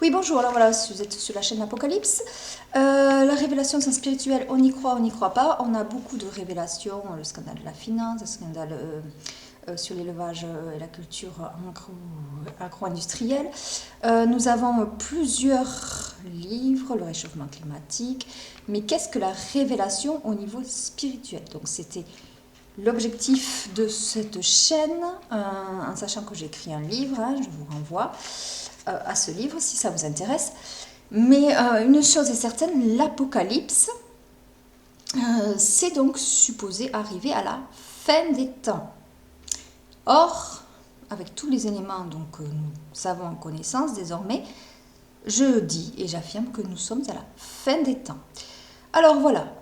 Oui, bonjour, alors voilà, si vous êtes sur la chaîne Apocalypse. La révélation c'est spirituelle, on y croit, on n'y croit pas. On a beaucoup de révélations, le scandale de la finance, le scandale sur l'élevage et la culture agro-industrielle. Nous avons plusieurs livres, le réchauffement climatique. Mais qu'est-ce que la révélation au niveau spirituel? Donc c'était l'objectif de cette chaîne, en sachant que j'ai écrit un livre, hein, je vous renvoie à ce livre si ça vous intéresse. Mais une chose est certaine, l'Apocalypse, c'est donc supposé arriver à la fin des temps. Or, avec tous les éléments que nous avons en connaissance désormais, je dis et j'affirme que nous sommes à la fin des temps. Alors voilà,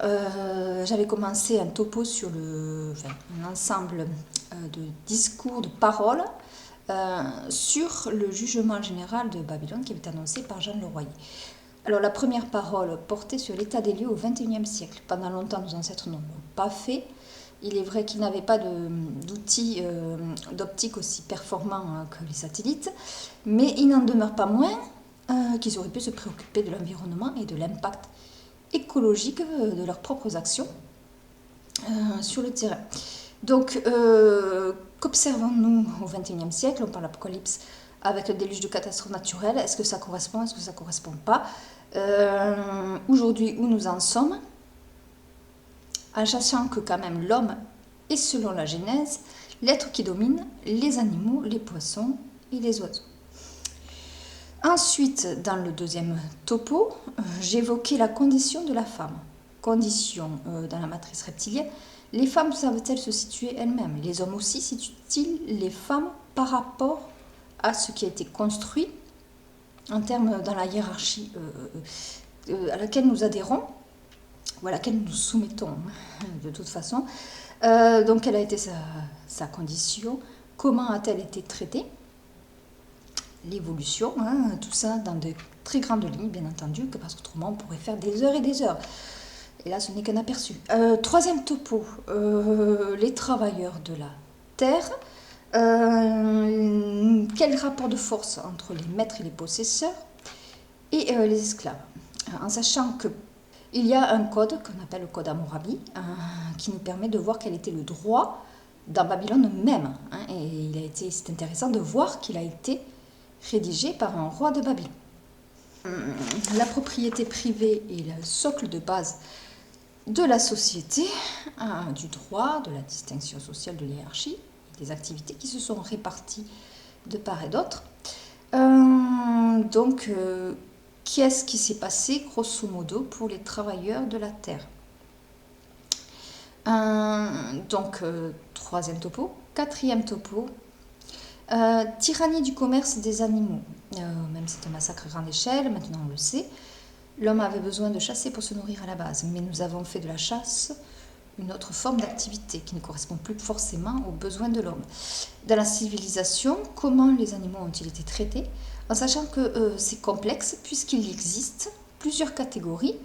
j'avais commencé un topo sur un ensemble de discours, de paroles sur le jugement général de Babylone qui avait été annoncé par Jean Le Royer. Alors la première parole portait sur l'état des lieux au XXIe siècle. Pendant longtemps, nos ancêtres n'ont pas fait. Il est vrai qu'ils n'avaient pas d'outils d'optique aussi performants que les satellites, mais il n'en demeure pas moins qu'ils auraient pu se préoccuper de l'environnement et de l'impact écologique de leurs propres actions sur le terrain. Donc, qu'observons-nous au XXIe siècle? On parle d'Apocalypse avec le déluge de catastrophes naturelles. Est-ce que ça correspond? Est-ce que ça ne correspond pas? Aujourd'hui, où nous en sommes, en sachant que quand même l'homme est, selon la Genèse, l'être qui domine les animaux, les poissons et les oiseaux. Ensuite, dans le deuxième topo, j'évoquais la condition de la femme. Condition dans la matrice reptilienne. Les femmes savent-elles se situer elles-mêmes? Les hommes aussi situent-ils les femmes par rapport à ce qui a été construit en termes dans la hiérarchie à laquelle nous adhérons ou à laquelle nous soumettons de toute façon. Donc quelle a été sa condition? Comment a-t-elle été traitée? L'évolution, tout ça dans de très grandes lignes, bien entendu, parce qu'autrement on pourrait faire des heures et des heures. Et là, ce n'est qu'un aperçu. Troisième topo, les travailleurs de la terre. Quel rapport de force entre les maîtres et les possesseurs et les esclaves? En sachant qu'il y a un code qu'on appelle le code Hammurabi, qui nous permet de voir quel était le droit dans Babylone même. Et c'est intéressant de voir qu'il a été rédigé par un roi de Babylone. La propriété privée est le socle de base de la société, du droit, de la distinction sociale, de l'hiérarchie, des activités qui se sont réparties de part et d'autre. Donc, qu'est-ce qui s'est passé, grosso modo, pour les travailleurs de la terre? Troisième topo. Quatrième topo, tyrannie du commerce des animaux. Même si c'est un massacre à grande échelle, maintenant on le sait. L'homme avait besoin de chasser pour se nourrir à la base, mais nous avons fait de la chasse une autre forme d'activité qui ne correspond plus forcément aux besoins de l'homme. Dans la civilisation, comment les animaux ont-ils été traités? En sachant que c'est complexe puisqu'il existe plusieurs catégories,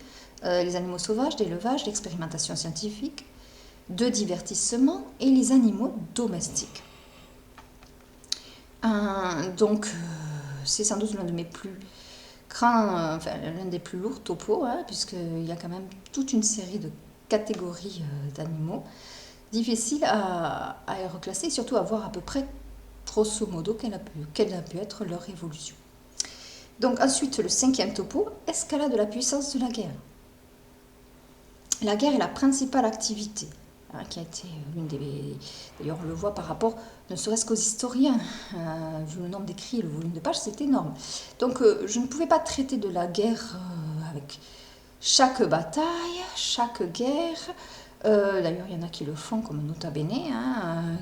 les animaux sauvages, d'élevage, d'expérimentation scientifique, de divertissement et les animaux domestiques. C'est sans doute l'un de mes plus l'un des plus lourds topos, puisqu'il y a quand même toute une série de catégories d'animaux difficiles à reclasser et surtout à voir à peu près, grosso modo, quelle a pu être leur évolution. Donc ensuite, le cinquième topo, escalade de la puissance de la guerre. La guerre est la principale activité qui a été l'une des... D'ailleurs, on le voit par rapport, ne serait-ce qu'aux historiens. Vu le nombre d'écrits et le volume de pages, c'est énorme. Donc, je ne pouvais pas traiter de la guerre avec chaque bataille, chaque guerre. D'ailleurs, il y en a qui le font, comme Nota Bene,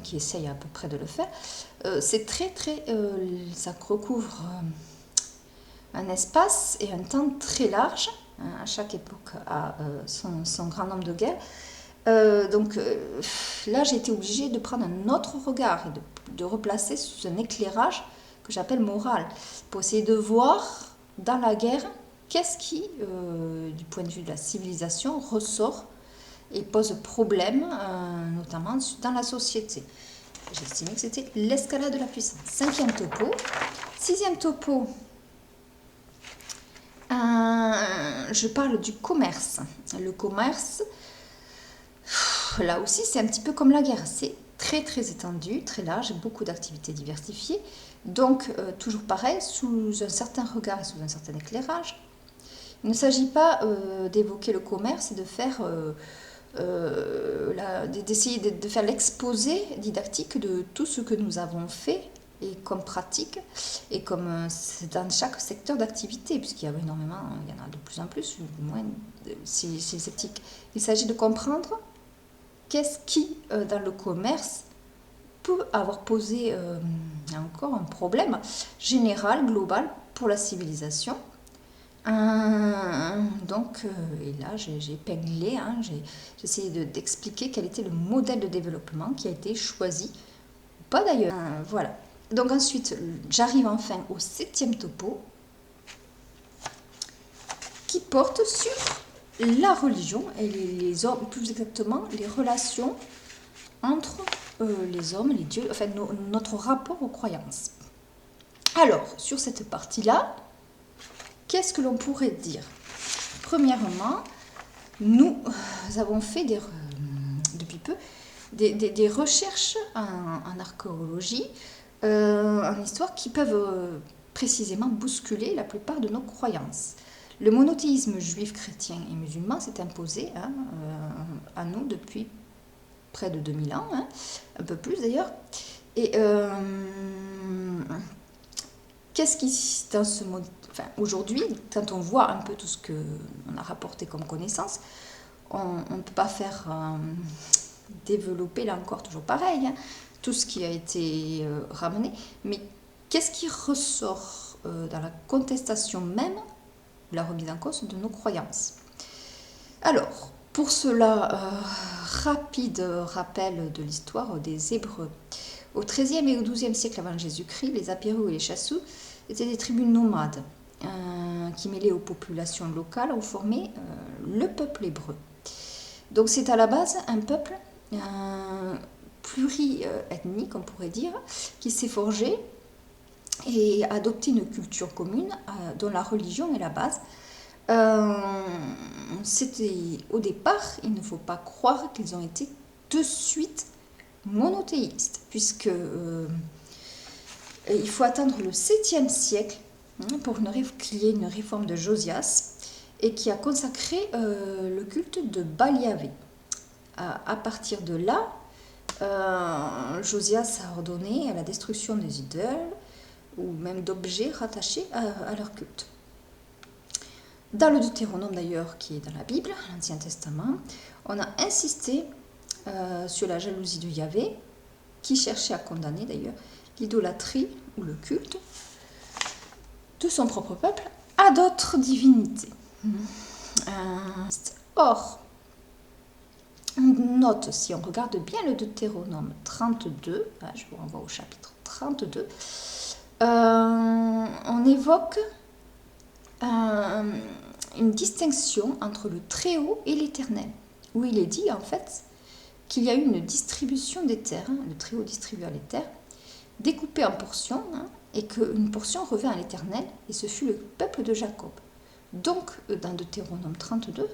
qui essayent à peu près de le faire. C'est ça recouvre un espace et un temps très large. À chaque époque a son grand nombre de guerres. Là, j'ai été obligée de prendre un autre regard et de replacer sous un éclairage que j'appelle moral, pour essayer de voir dans la guerre qu'est-ce qui, du point de vue de la civilisation, ressort et pose problème, notamment dans la société. J'ai estimé que c'était l'escalade de la puissance. 5e topo. 6e topo, je parle du commerce. Le commerce, là aussi, c'est un petit peu comme la guerre. C'est très très étendu, très large, beaucoup d'activités diversifiées. Donc, toujours pareil, sous un certain regard et sous un certain éclairage. Il ne s'agit pas d'évoquer le commerce et de faire... d'essayer de faire l'exposé didactique de tout ce que nous avons fait et comme pratique et comme c'est dans chaque secteur d'activité, puisqu'il y a énormément, il y en a de plus en plus, du moins c'est sceptique. Il s'agit de comprendre qu'est-ce qui, dans le commerce, peut avoir posé encore un problème général, global pour la civilisation. Donc, et là, j'ai épinglé, j'ai essayé d'expliquer quel était le modèle de développement qui a été choisi, ou pas d'ailleurs. Voilà. Donc ensuite, j'arrive enfin au 7e topo, qui porte sur la religion et les hommes, plus exactement, les relations entre les hommes, les dieux, enfin notre rapport aux croyances. Alors, sur cette partie-là, qu'est-ce que l'on pourrait dire? Premièrement, nous avons fait depuis peu des recherches en archéologie, en histoire, qui peuvent précisément bousculer la plupart de nos croyances. Le monothéisme juif, chrétien et musulman s'est imposé à nous depuis près de 2000 ans, un peu plus d'ailleurs. Et qu'est-ce qui, dans ce mode, enfin, aujourd'hui, quand on voit un peu tout ce qu'on a rapporté comme connaissance, on ne peut pas faire développer, là encore, toujours pareil, tout ce qui a été ramené, mais qu'est-ce qui ressort dans la contestation même, la remise en cause de nos croyances? Alors, pour cela, rapide rappel de l'histoire des Hébreux. Au XIIIe et au XIIe siècle avant Jésus-Christ, les Apérus et les Chassous étaient des tribus nomades qui, mêlées aux populations locales, ont formé le peuple hébreu. Donc c'est à la base un peuple pluriethnique, on pourrait dire, qui s'est forgé et a adopté une culture commune dont la religion est la base. C'était au départ, il ne faut pas croire qu'ils ont été de suite monothéistes, puisque il faut attendre le 7e siècle pour qu'il y ait une réforme de Josias et qui a consacré le culte de Baal Yahvé. À partir de là, Josias a ordonné la destruction des idoles ou même d'objets rattachés à leur culte. Dans le Deutéronome d'ailleurs, qui est dans la Bible, l'Ancien Testament, on a insisté sur la jalousie de Yahvé, qui cherchait à condamner d'ailleurs l'idolâtrie ou le culte de son propre peuple à d'autres divinités. Or, on note, si on regarde bien le Deutéronome 32, je vous renvoie au chapitre 32, on évoque une distinction entre le Très-Haut et l'Éternel, où il est dit en fait qu'il y a eu une distribution des terres, le Très-Haut distribua les terres, découpées en portions, et qu'une portion revint à l'Éternel, et ce fut le peuple de Jacob. Donc, dans Deutéronome 32,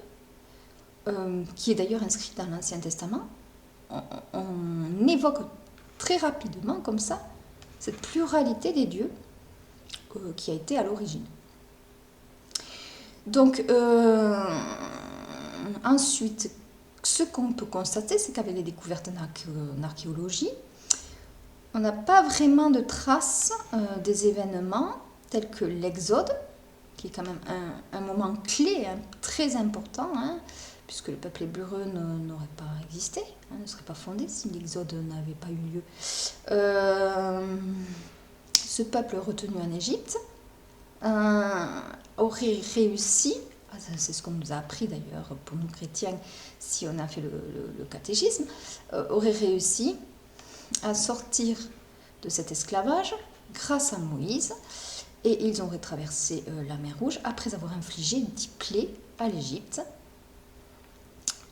qui est d'ailleurs inscrit dans l'Ancien Testament, on évoque très rapidement, comme ça, cette pluralité des dieux qui a été à l'origine. Donc, ensuite, ce qu'on peut constater, c'est qu'avec les découvertes en archéologie, on n'a pas vraiment de traces des événements tels que l'Exode, qui est quand même un moment clé, très important, puisque le peuple hébreu n'aurait pas existé, ne serait pas fondé si l'Exode n'avait pas eu lieu. Ce peuple retenu en Égypte aurait réussi, c'est ce qu'on nous a appris d'ailleurs pour nous chrétiens si on a fait le catéchisme, aurait réussi à sortir de cet esclavage grâce à Moïse et ils auraient traversé la mer Rouge après avoir infligé 10 plaies à l'Égypte.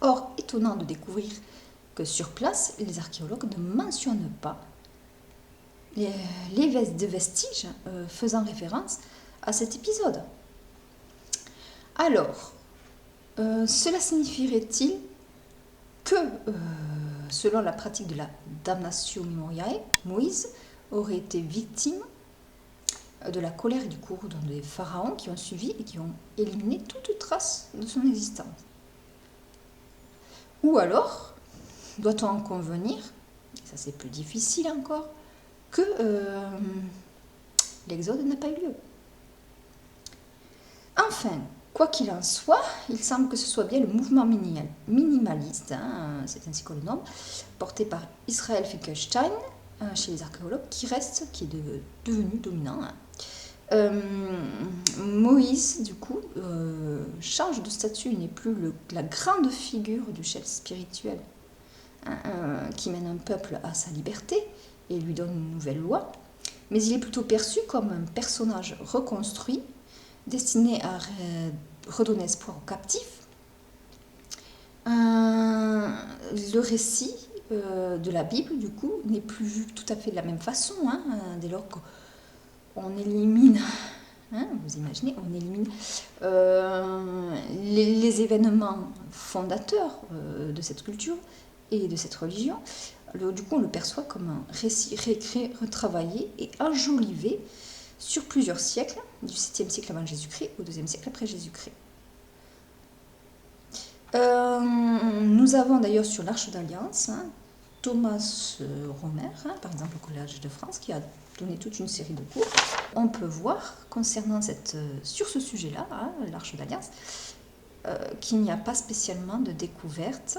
Or, étonnant de découvrir que sur place, les archéologues ne mentionnent pas les vestiges faisant référence à cet épisode. Alors, cela signifierait-il que, selon la pratique de la damnatio memoriae, Moïse aurait été victime de la colère et du courroux des pharaons qui ont suivi et qui ont éliminé toute trace de son existence? Ou alors, doit-on en convenir, et ça c'est plus difficile encore, que l'exode n'a pas eu lieu? Enfin, quoi qu'il en soit, il semble que ce soit bien le mouvement minimaliste, c'est ainsi qu'on le nomme, porté par Israel Finkelstein chez les archéologues, qui est devenu dominant. Moïse, du coup, change de statut, il n'est plus la grande figure du chef spirituel qui mène un peuple à sa liberté et lui donne une nouvelle loi, mais il est plutôt perçu comme un personnage reconstruit, destiné à redonner espoir aux captifs. Le récit de la Bible, du coup, n'est plus vu tout à fait de la même façon, dès lors qu'on élimine, vous imaginez, on élimine les événements fondateurs de cette culture et de cette religion. Du coup, on le perçoit comme un récit réécrit, retravaillé et enjolivé sur plusieurs siècles, du 7e siècle avant Jésus-Christ au 2e siècle après Jésus-Christ. Nous avons d'ailleurs sur l'Arche d'Alliance Thomas Romer, par exemple au Collège de France, qui a donné toute une série de cours. On peut voir concernant sur ce sujet-là, l'Arche d'Alliance, qu'il n'y a pas spécialement de découverte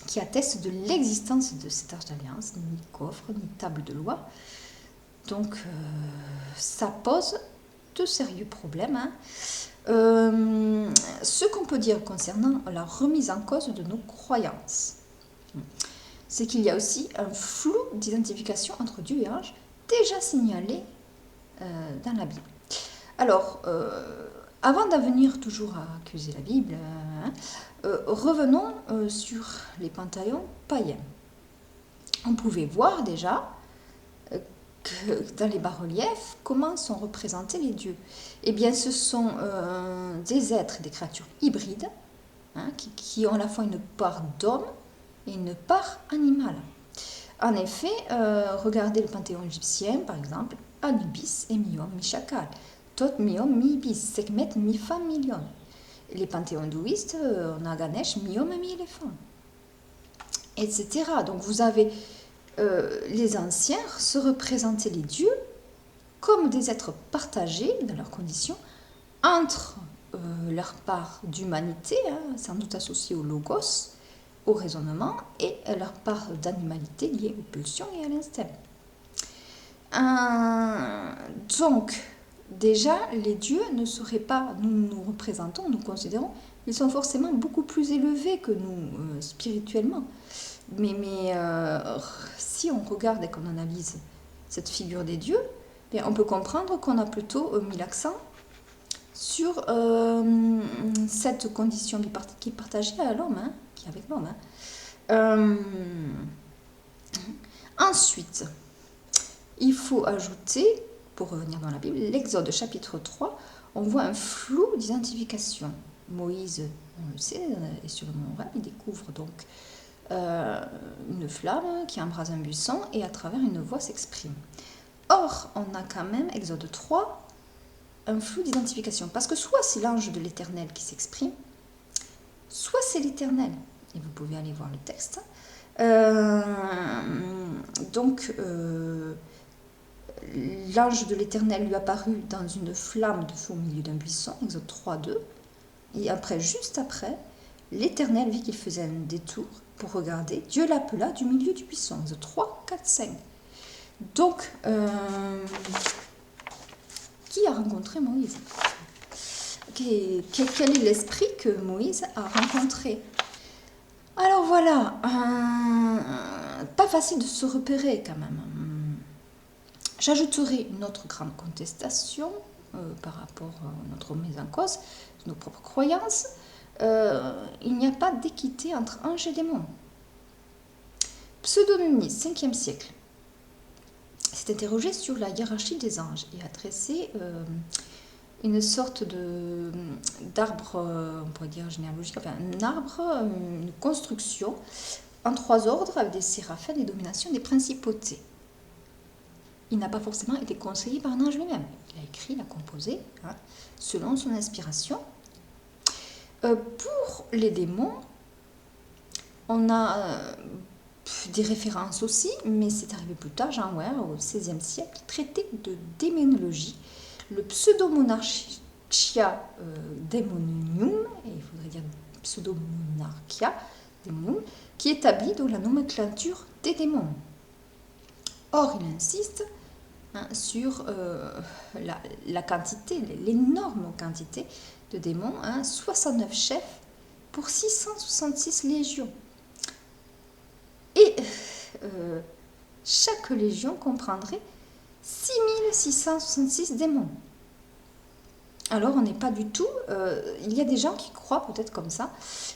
qui atteste de l'existence de cette Arche d'Alliance, ni coffre, ni table de loi. Donc ça pose de sérieux problèmes. Ce qu'on peut dire concernant la remise en cause de nos croyances, c'est qu'il y a aussi un flou d'identification entre Dieu et ange déjà signalé dans la Bible. Alors, avant d'en venir toujours à accuser la Bible, revenons sur les panthéons païens. On pouvait voir déjà que dans les bas-reliefs, comment sont représentés les dieux? Eh bien, ce sont des êtres, des créatures hybrides, qui ont à la fois une part d'homme et une part animale. En effet, regardez le panthéon égyptien, par exemple, Anubis et Miom, Mishakal, Thoth, Miom, Mi-Ibis, Sekhmet, Mi-Femme, Mi-Lion. Les panthéons hindouistes, on a Ganesh, Miom, Mi-Éléphant, etc. Donc vous avez les anciens se représentaient les dieux comme des êtres partagés dans leurs conditions entre leur part d'humanité, sans doute associée au logos, au raisonnement, et leur part d'animalité liée aux pulsions et à l'instinct. Donc, déjà, les dieux ne seraient pas, nous représentons, nous considérons, ils sont forcément beaucoup plus élevés que nous spirituellement. Mais si on regarde et qu'on analyse cette figure des dieux, bien, on peut comprendre qu'on a plutôt mis l'accent sur cette condition qui est partagée à l'homme, qui est avec l'homme. Ensuite, il faut ajouter, pour revenir dans la Bible, l'Exode chapitre 3, on voit un flou d'identification. Moïse, on le sait, est sur le mont Horeb, il découvre donc une flamme qui embrase un buisson et à travers une voix s'exprime. Or, on a quand même, Exode 3, un flou d'identification. Parce que soit c'est l'ange de l'Éternel qui s'exprime, soit c'est l'Éternel. Et vous pouvez aller voir le texte. L'ange de l'Éternel lui apparut dans une flamme de feu au milieu d'un buisson, Exode 3, 2. Et après, juste après, l'Éternel vit qu'il faisait un détour pour regarder. Dieu l'appela du milieu du buisson. Exode 3, 4, 5. Donc, qui a rencontré Moïse? Quel est l'esprit que Moïse a rencontré? Alors voilà, pas facile de se repérer quand même. J'ajouterai une autre grande contestation par rapport à notre mise en cause, nos propres croyances. Il n'y a pas d'équité entre anges et démons. Pseudonymie, 5e siècle, s'est interrogé sur la hiérarchie des anges et a tracé une sorte d'arbre, on pourrait dire généalogique, enfin un arbre, une construction en 3 ordres avec des séraphins, des dominations, des principautés. Il n'a pas forcément été conseillé par un ange lui-même. Il a écrit, il a composé, selon son inspiration. Pour les démons, on a des références aussi, mais c'est arrivé plus tard, Jean Ware, au XVIe siècle, traité de démonologie, le pseudomonarchia daemonium, et il faudrait dire pseudomonarchia daemonium, qui établit donc la nomenclature des démons. Or, il insiste sur la quantité, l'énorme quantité de démons, 69 chefs pour 666 légions. Et chaque légion comprendrait 6666 démons. Alors on n'est pas du tout... il y a des gens qui croient peut-être comme ça,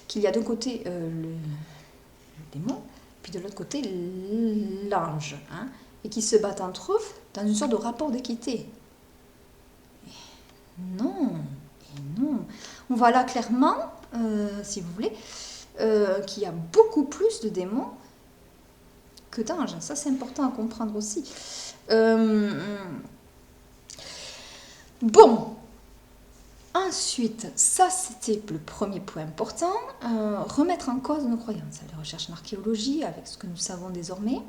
qu'il y a d'un côté le démon, puis de l'autre côté l'ange, et qui se battent entre eux dans une sorte de rapport d'équité. Non, et non. On voit là clairement, si vous voulez, qu'il y a beaucoup plus de démons que d'anges. Ça, c'est important à comprendre aussi. Bon. Ensuite, ça, c'était le premier point important. Remettre en cause nos croyances. Les recherches en archéologie, avec ce que nous savons désormais.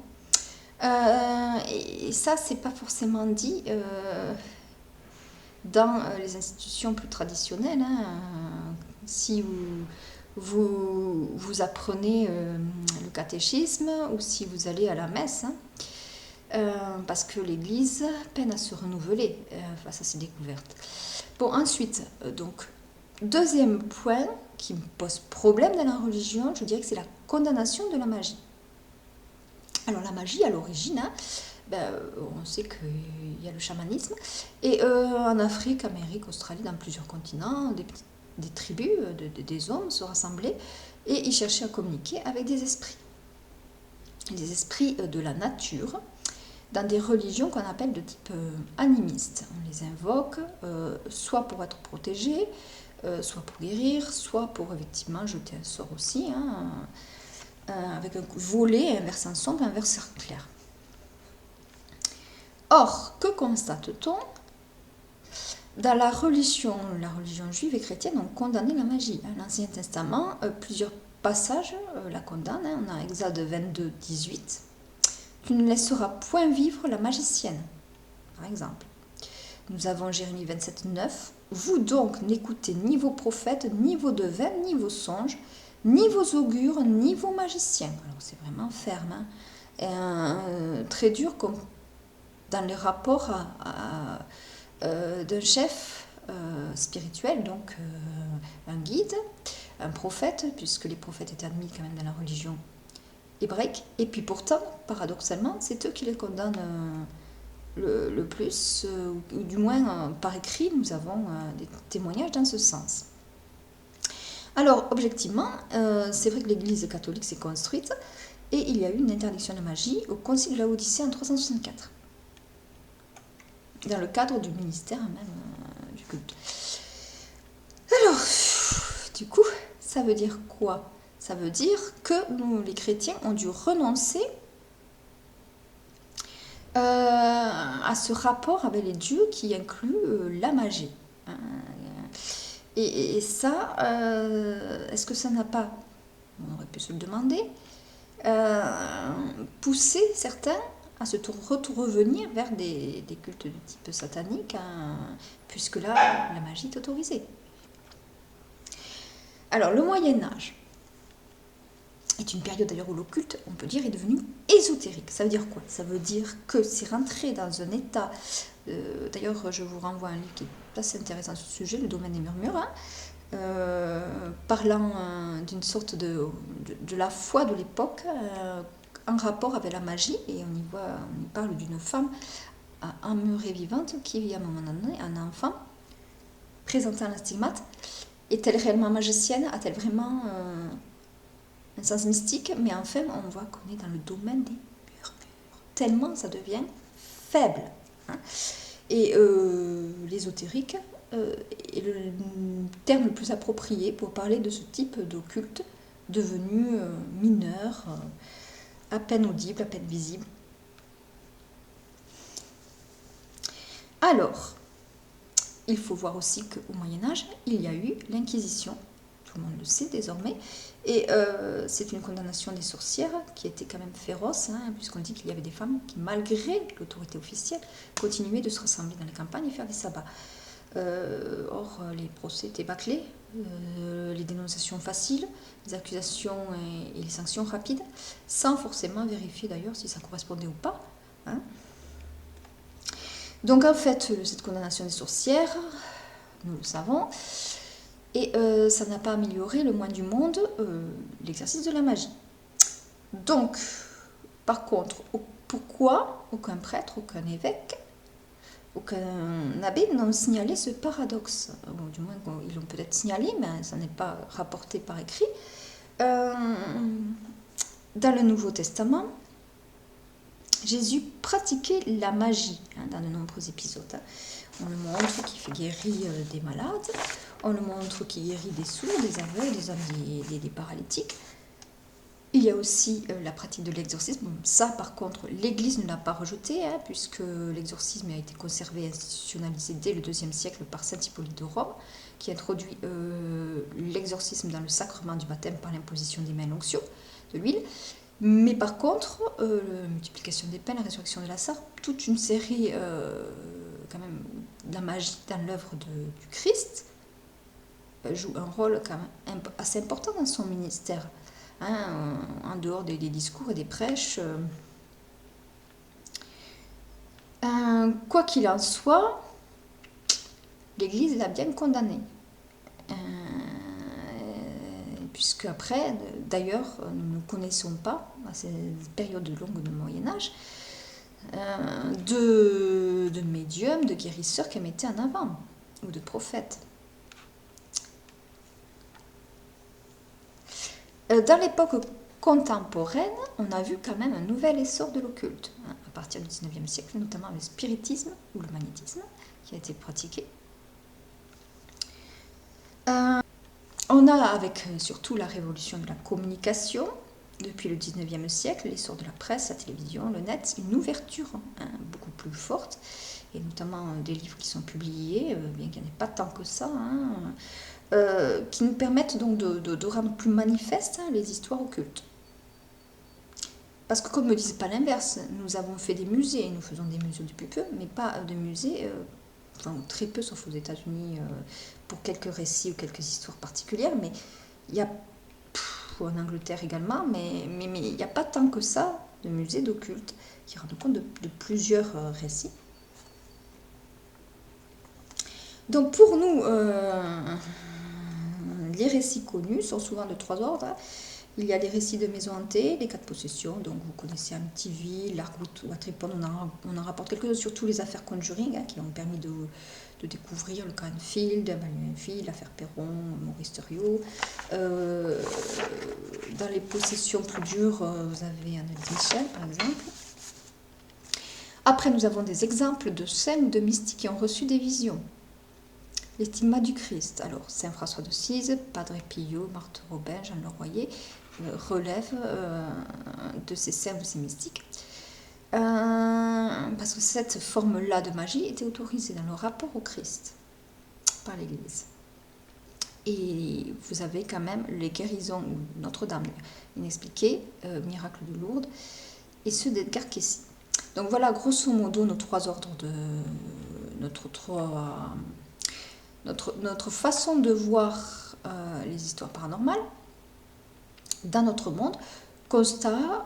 Et ça, c'est pas forcément dit dans les institutions plus traditionnelles. Si vous apprenez le catéchisme ou si vous allez à la messe, parce que l'Église peine à se renouveler face à ces découvertes. Bon, ensuite, donc, deuxième point qui me pose problème dans la religion, je dirais que c'est la condamnation de la magie. Alors la magie, à l'origine, on sait qu'il y a le chamanisme, et en Afrique, Amérique, Australie, dans plusieurs continents, des tribus, des hommes se rassemblaient, et ils cherchaient à communiquer avec des esprits de la nature, dans des religions qu'on appelle de type animiste. On les invoque, soit pour être protégés, soit pour guérir, soit pour effectivement jeter un sort aussi, avec un volet, un versant sombre et un versant clair. Or, que constate-t-on? Dans la religion juive et chrétienne ont condamné la magie. L'Ancien Testament, plusieurs passages la condamnent. On a Exode 22, 18. Tu ne laisseras point vivre la magicienne, par exemple. Nous avons Jérémie 27, 9. Vous donc n'écoutez ni vos prophètes, ni vos devins, ni vos songes, ni vos augures, ni vos magiciens. Alors c'est vraiment ferme, très dur comme dans le rapport d'un chef spirituel, donc un guide, un prophète, puisque les prophètes étaient admis quand même dans la religion hébraïque, et puis pourtant, paradoxalement, c'est eux qui les condamnent le plus, ou du moins par écrit, nous avons des témoignages dans ce sens. Alors, objectivement, c'est vrai que l'Église catholique s'est construite, et il y a eu une interdiction de magie au Concile de Laodicée en 364, dans le cadre du ministère même du culte. Alors, du coup, ça veut dire quoi? Ça veut dire que nous, les chrétiens, ont dû renoncer à ce rapport avec les dieux qui inclut la magie. Et ça, est-ce que ça n'a pas, on aurait pu se le demander, poussé certains à se revenir vers des cultes de type satanique, puisque là, la magie est autorisée. Alors, le Moyen-Âge est une période d'ailleurs où l'occulte, on peut dire, est devenu ésotérique. Ça veut dire quoi? Ça veut dire que c'est rentré dans un état... d'ailleurs, je vous renvoie à un livre qui est assez intéressant sur ce sujet, Le domaine des murmures, parlant d'une sorte de la foi de l'époque en rapport avec la magie. Et on y parle d'une femme emmurée vivante qui vit à un moment donné, un enfant présentant la stigmate. Est-elle réellement magicienne? A-t-elle vraiment un sens mystique? Mais enfin, on voit qu'on est dans le domaine des murmures. Tellement ça devient faible. Hein. Et l'ésotérique est le terme le plus approprié pour parler de ce type d'occulte devenu mineur, à peine audible, à peine visible. Alors, il faut voir aussi qu'au Moyen-Âge, il y a eu l'Inquisition, tout le monde le sait désormais, et c'est une condamnation des sorcières qui était quand même féroce, hein, puisqu'on dit qu'il y avait des femmes qui, malgré l'autorité officielle, continuaient de se rassembler dans les campagnes et faire des sabbats. Or, les procès étaient bâclés, les dénonciations faciles, les accusations et les sanctions rapides, sans forcément vérifier d'ailleurs si ça correspondait ou pas. Hein. Donc en fait, cette condamnation des sorcières, nous le savons, et ça n'a pas amélioré le moins du monde l'exercice de la magie. Donc, par contre, pourquoi aucun prêtre, aucun évêque, aucun abbé n'ont signalé ce paradoxe? Bon, du moins, ils l'ont peut-être signalé, mais ça n'est pas rapporté par écrit. Dans le Nouveau Testament, Jésus pratiquait la magie dans de nombreux épisodes. On le montre qu'il guérit des malades, on le montre qu'il guérit des sourds, des aveugles, des paralytiques. Il y a aussi la pratique de l'exorcisme. Ça, par contre, l'Église ne l'a pas rejeté, puisque l'exorcisme a été conservé et institutionnalisé dès le IIe siècle par saint Hippolyte de Rome, qui introduit l'exorcisme dans le sacrement du baptême par l'imposition des mains, l'onction de l'huile. Mais par contre, la multiplication des peines, la résurrection de Lazare, toute une série, quand même, de la magie dans l'œuvre du Christ joue un rôle quand même assez important dans son ministère. Hein, en dehors des discours et des prêches. Quoi qu'il en soit, l'Église l'a bien condamné. Puisque après, d'ailleurs, nous ne connaissons pas, à ces périodes longues du Moyen-Âge, de médiums, de guérisseurs qui mettaient en avant, ou de prophètes. Dans l'époque contemporaine, on a vu quand même un nouvel essor de l'occulte, à partir du XIXe siècle, notamment le spiritisme ou le magnétisme qui a été pratiqué. On a, avec surtout la révolution de la communication, depuis le XIXe siècle, l'essor de la presse, la télévision, le net, une ouverture beaucoup plus forte, et notamment des livres qui sont publiés, bien qu'il n'y en ait pas tant que ça, qui nous permettent donc de rendre plus manifestes les histoires occultes. Parce que comme ne disent pas l'inverse, nous avons fait des musées, nous faisons des musées depuis peu, mais pas de musées, enfin très peu, sauf aux États-Unis, pour quelques récits ou quelques histoires particulières, mais il y a, en Angleterre également, mais il n'y a pas tant que ça de musées d'occulte qui rendent compte de plusieurs récits. Donc pour nous, les récits connus sont souvent de trois ordres. Il y a les récits de maisons hantées, les cas de possession, donc vous connaissez Amityville, Larkwood ou Waterpond, on en rapporte quelques-uns, surtout les affaires Conjuring, qui ont permis de découvrir le cas Enfield, Enfield, l'affaire Perron, Maurice Theriault. Dans les possessions plus dures, vous avez Annelise Michel, par exemple. Après, nous avons des exemples de scènes de mystiques qui ont reçu des visions. Les stigmates du Christ. Alors, Saint François d'Assise, Padre Pio, Marthe Robin, Jean Leroyer relèvent de ces scènes, de ces mystiques. Parce que cette forme-là de magie était autorisée dans le rapport au Christ par l'Église. Et vous avez quand même les guérisons, Notre-Dame inexpliquées, miracle de Lourdes, et ceux d'Edgar Cayce. Donc voilà, grosso modo, nos trois ordres de notre façon de voir les histoires paranormales dans notre monde. Constat,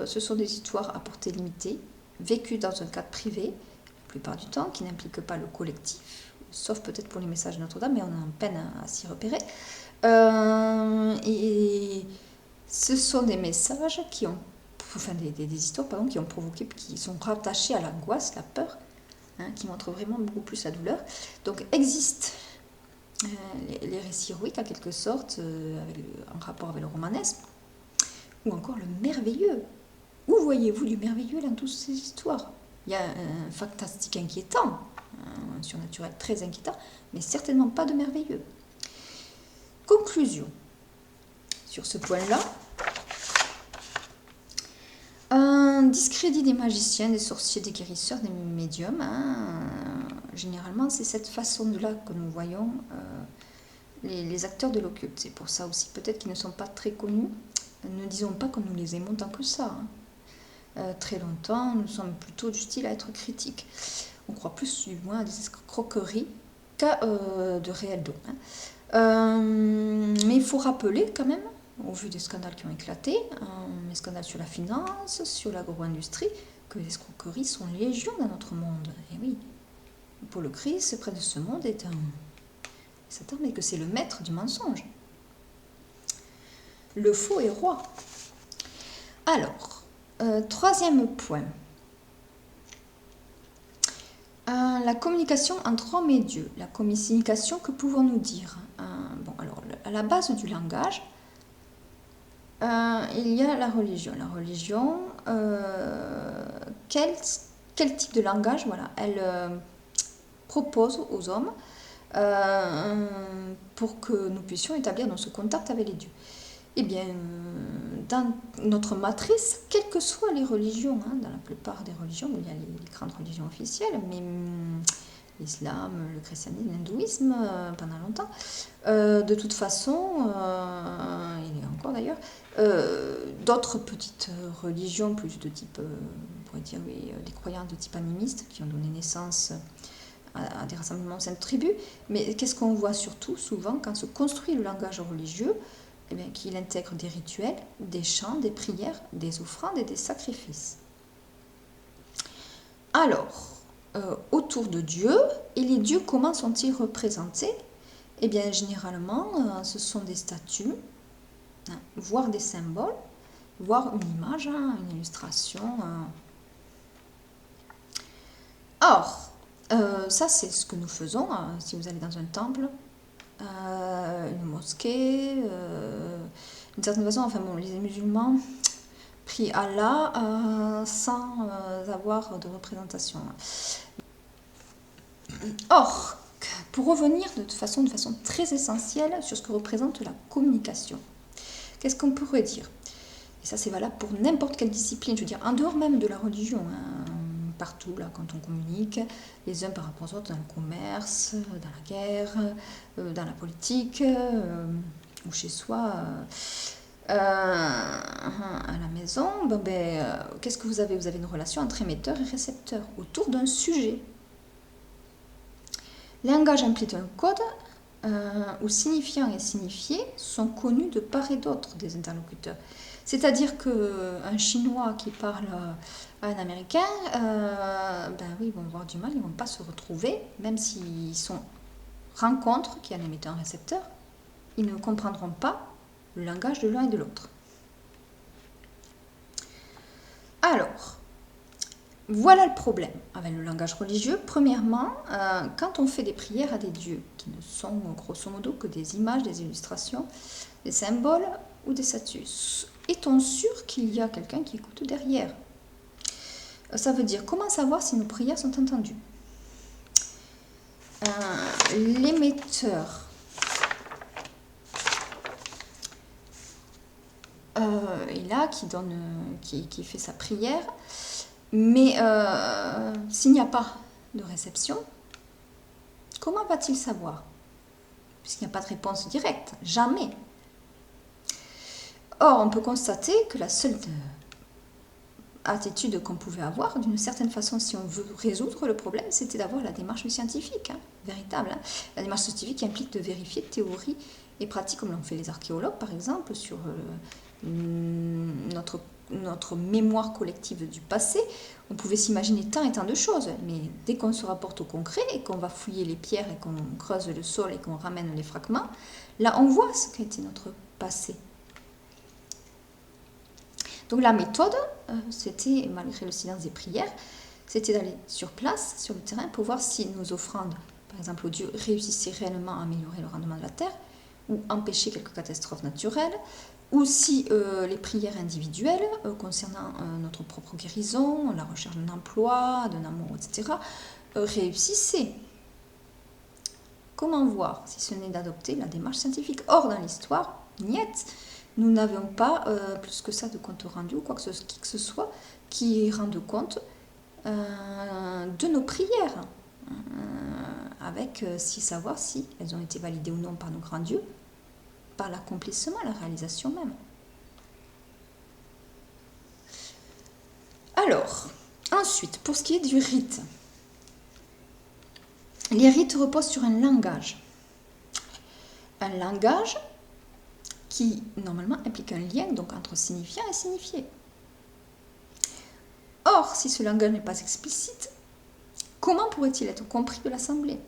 ce sont des histoires à portée limitée, vécues dans un cadre privé, la plupart du temps, qui n'impliquent pas le collectif, sauf peut-être pour les messages de Notre-Dame, mais on a en peine à s'y repérer. Et ce sont des messages qui ont, enfin des histoires pardon, qui ont provoqué, qui sont rattachés à l'angoisse, la peur, hein, qui montrent vraiment beaucoup plus la douleur. Donc existent les récits héroïques en quelque sorte, en rapport avec le romanesque, ou encore le merveilleux. Où voyez-vous du merveilleux dans toutes ces histoires? Il y a un fantastique inquiétant, un surnaturel très inquiétant, mais certainement pas de merveilleux. Conclusion sur ce point-là. Un discrédit des magiciens, des sorciers, des guérisseurs, des médiums. Généralement, c'est cette façon-là que nous voyons les acteurs de l'occulte. C'est pour ça aussi peut-être qu'ils ne sont pas très connus. Ne disons pas que nous les aimons tant que ça. Très longtemps, nous sommes plutôt du style à être critiques. On croit plus du moins à des escroqueries qu'à de réels dons. Mais il faut rappeler quand même, au vu des scandales qui ont éclaté, les scandales sur la finance, sur l'agro-industrie, que les escroqueries sont légion dans notre monde. Et oui, Paul Christ, près de ce monde, est un Satan, mais que c'est le maître du mensonge. Le faux est roi. Alors, troisième point. La communication entre homme et Dieu. La communication, que pouvons-nous dire? Bon, alors, à la base du langage, il y a la religion. La religion, quel type de langage, voilà, elle propose aux hommes pour que nous puissions établir notre contact avec les dieux. Eh bien, dans notre matrice, quelles que soient les religions, dans la plupart des religions, il y a les grandes religions officielles, mais l'islam, le christianisme, l'hindouisme, pendant longtemps, de toute façon, il y a encore d'ailleurs, d'autres petites religions, plus de type, on pourrait dire, oui, des croyances de type animiste, qui ont donné naissance à des rassemblements au sein de tribus, mais qu'est-ce qu'on voit surtout, souvent, quand se construit le langage religieux, eh bien, qu'il intègre des rituels, des chants, des prières, des offrandes et des sacrifices. Alors, autour de Dieu, et les dieux, comment sont-ils représentés? Eh bien, généralement, ce sont des statues, voire des symboles, voire une image, une illustration. Or, ça, c'est ce que nous faisons. Si vous allez dans un temple, une mosquée, d'une certaine façon, enfin bon, les musulmans prient Allah sans avoir de représentation. Or, pour revenir de façon très essentielle sur ce que représente la communication, qu'est-ce qu'on pourrait dire? Et ça, c'est valable pour n'importe quelle discipline, je veux dire, en dehors même de la religion, partout, là, quand on communique, les uns par rapport aux autres, dans le commerce, dans la guerre, dans la politique, ou chez soi, à la maison, qu'est-ce que vous avez? Vous avez une relation entre émetteur et récepteur, autour d'un sujet. Langage implique un code où signifiant et signifié sont connus de part et d'autre des interlocuteurs. C'est-à-dire qu'un Chinois qui parle à un Américain, oui, ils vont avoir du mal, ils ne vont pas se retrouver, même s'ils rencontrent qu'il y a un émetteur et un récepteur, ils ne comprendront pas le langage de l'un et de l'autre. Alors, voilà le problème avec le langage religieux. Premièrement, quand on fait des prières à des dieux, qui ne sont grosso modo que des images, des illustrations, des symboles ou des statues, est-on sûr qu'il y a quelqu'un qui écoute derrière? Ça veut dire, comment savoir si nos prières sont entendues? L'émetteur est là, qui fait sa prière, mais s'il n'y a pas de réception, comment va-t-il savoir? Puisqu'il n'y a pas de réponse directe, jamais. Or, on peut constater que la seule attitude qu'on pouvait avoir, d'une certaine façon, si on veut résoudre le problème, c'était d'avoir la démarche scientifique, véritable. La démarche scientifique qui implique de vérifier théorie et pratique, comme l'ont fait les archéologues, par exemple, sur notre mémoire collective du passé. On pouvait s'imaginer tant et tant de choses, mais dès qu'on se rapporte au concret et qu'on va fouiller les pierres et qu'on creuse le sol et qu'on ramène les fragments, là, on voit ce qu'a été notre passé. Donc la méthode, c'était, malgré le silence des prières, c'était d'aller sur place, sur le terrain, pour voir si nos offrandes, par exemple aux dieux, réussissaient réellement à améliorer le rendement de la terre, ou empêcher quelques catastrophes naturelles, ou si les prières individuelles concernant notre propre guérison, la recherche d'un emploi, d'un amour, etc., réussissaient. Comment voir si ce n'est d'adopter la démarche scientifique? Or, dans l'histoire, niet, nous n'avions pas plus que ça de compte rendu ou qui que ce soit qui rende compte de nos prières, avec savoir si elles ont été validées ou non par nos grands dieux, par l'accomplissement, la réalisation même. Alors, ensuite, pour ce qui est du rite, les rites reposent sur un langage. Un langage qui, normalement, implique un lien donc, entre signifiant et signifié. Or, si ce langage n'est pas explicite, comment pourrait-il être compris de l'Assemblée?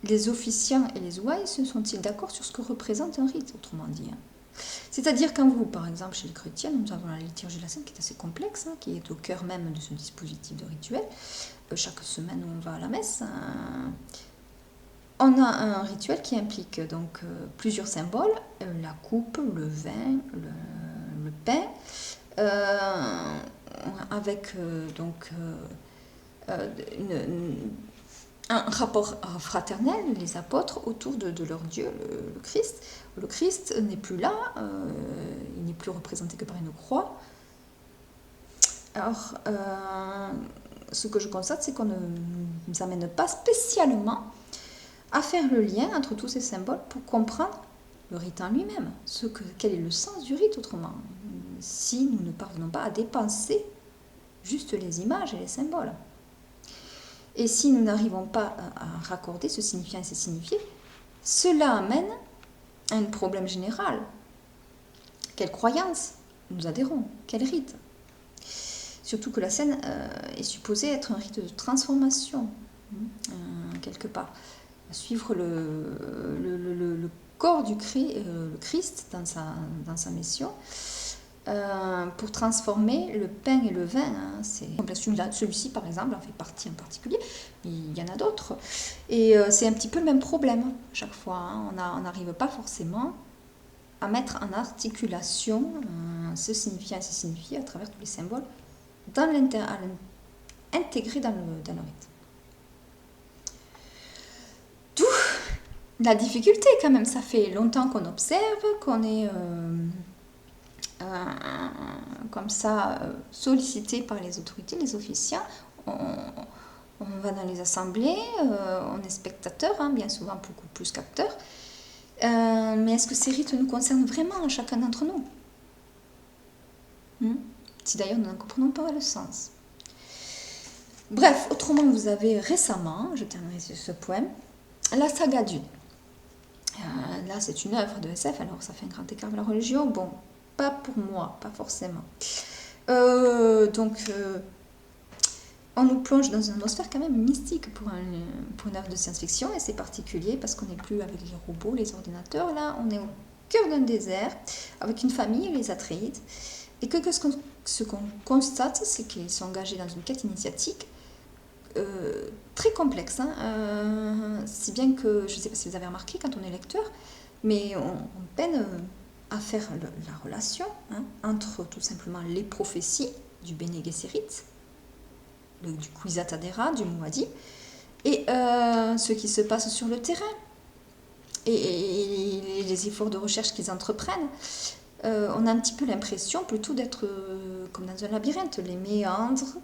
Les officiants et les ouailles sont-ils d'accord sur ce que représente un rite, autrement dit? C'est-à-dire quand vous, par exemple, chez les chrétiens, nous avons la liturgie de la Sainte qui est assez complexe, qui est au cœur même de ce dispositif de rituel. Chaque semaine où on va à la messe, on a un rituel qui implique donc plusieurs symboles, la coupe, le vin, le pain, avec donc un rapport fraternel, les apôtres, autour de leur Dieu, le Christ. Le Christ n'est plus là, il n'est plus représenté que par une croix. Alors, ce que je constate, c'est qu'on ne nous amène pas spécialement à faire le lien entre tous ces symboles pour comprendre le rite en lui-même. Quel est le sens du rite autrement, si nous ne parvenons pas à dépenser juste les images et les symboles. Et si nous n'arrivons pas à raccorder ce signifiant et ce signifié, cela amène à un problème général. Quelle croyance nous adhérons? Quel rite? Surtout que la scène est supposée être un rite de transformation, quelque part. Suivre le corps du Christ dans sa mission, pour transformer le pain et le vin. Celui-ci, par exemple, en fait partie en particulier, mais il y en a d'autres. Et c'est un petit peu le même problème à chaque fois. On n'arrive pas forcément à mettre en articulation ce signifiant et ce signifié à travers tous les symboles, intégrés dans le rite. D'où la difficulté quand même. Ça fait longtemps qu'on observe, qu'on est comme ça sollicité par les autorités, les officiants. On va dans les assemblées, on est spectateur, bien souvent beaucoup plus qu'acteur. Mais est-ce que ces rites nous concernent vraiment, chacun d'entre nous? Si d'ailleurs nous n'en comprenons pas le sens. Bref, autrement, vous avez récemment, je terminerai sur ce poème, la saga Dune. Là, c'est une œuvre de SF, alors ça fait un grand écart de la religion. Bon, pas pour moi, pas forcément. Donc, on nous plonge dans une atmosphère quand même mystique pour une œuvre de science-fiction, et c'est particulier parce qu'on n'est plus avec les robots, les ordinateurs. Là, on est au cœur d'un désert, avec une famille, les Atreides. Et ce qu'on constate, c'est qu'ils sont engagés dans une quête initiatique très complexe. Si bien que, je ne sais pas si vous avez remarqué quand on est lecteur, mais on peine à faire la relation entre tout simplement les prophéties du Bene Gesserit, du Kwisatz Haderach, du Muad'Dib, et ce qui se passe sur le terrain, et les efforts de recherche qu'ils entreprennent. On a un petit peu l'impression plutôt d'être comme dans un labyrinthe, les méandres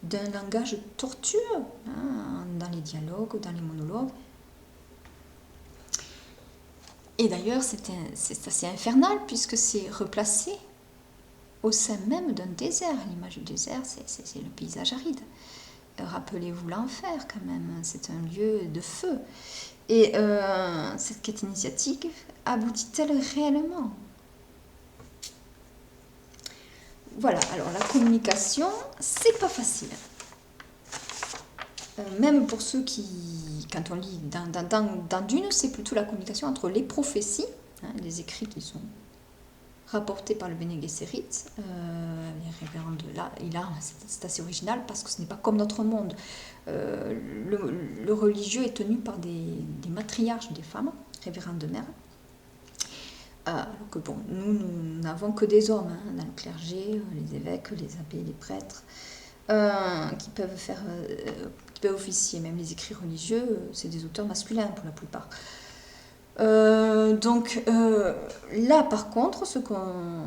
d'un langage tortueux, dans les dialogues, dans les monologues. Et d'ailleurs, c'est assez infernal puisque c'est replacé au sein même d'un désert. L'image du désert, c'est le paysage aride. Rappelez-vous l'enfer quand même, c'est un lieu de feu. Et cette quête initiatique aboutit-elle réellement? Voilà, alors la communication, c'est pas facile. Même pour ceux qui, quand on lit dans Dune, c'est plutôt la communication entre les prophéties, les écrits qui sont rapporté par le Bene Gesserit. Les révérends de là, c'est assez original parce que ce n'est pas comme notre monde. Le religieux est tenu par des matriarches, des femmes, révérends de mère. Alors que bon, nous n'avons que des hommes dans le clergé, les évêques, les abbés, les prêtres, qui peuvent officier. Même les écrits religieux, c'est des auteurs masculins pour la plupart. Donc là par contre, ce qu'on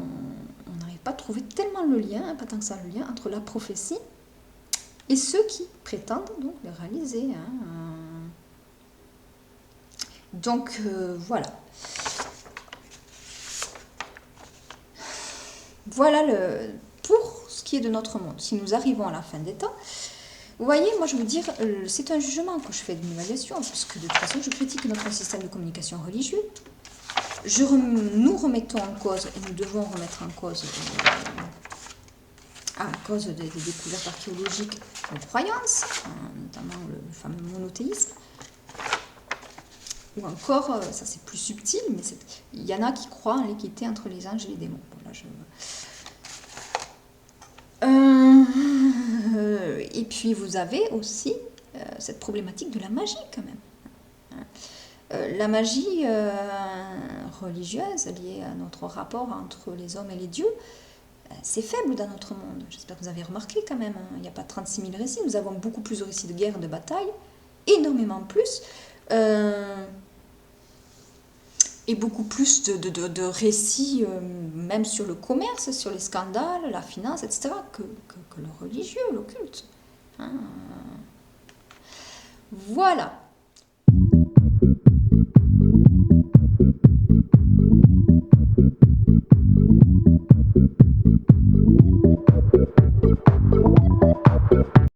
n'arrive pas à trouver tellement le lien, pas tant que ça le lien entre la prophétie et ceux qui prétendent donc le réaliser. Donc voilà. Voilà pour ce qui est de notre monde. Si nous arrivons à la fin des temps, vous voyez, moi je veux dire, c'est un jugement que je fais d'une évaluation, puisque de toute façon je critique notre système de communication religieux. Nous remettons en cause, et nous devons remettre en cause, à cause des découvertes archéologiques, nos croyances, notamment le fameux monothéisme. Ou encore, ça c'est plus subtil, mais il y en a qui croient en l'équité entre les anges et les démons. Voilà, et puis vous avez aussi cette problématique de la magie quand même. La magie religieuse liée à notre rapport entre les hommes et les dieux, c'est faible dans notre monde. J'espère que vous avez remarqué quand même. Il n'y a pas 36 000 récits, nous avons beaucoup plus de récits de guerre, de bataille, énormément plus. Et beaucoup plus de récits, même sur le commerce, sur les scandales, la finance, etc., que le religieux, l'occulte. Voilà.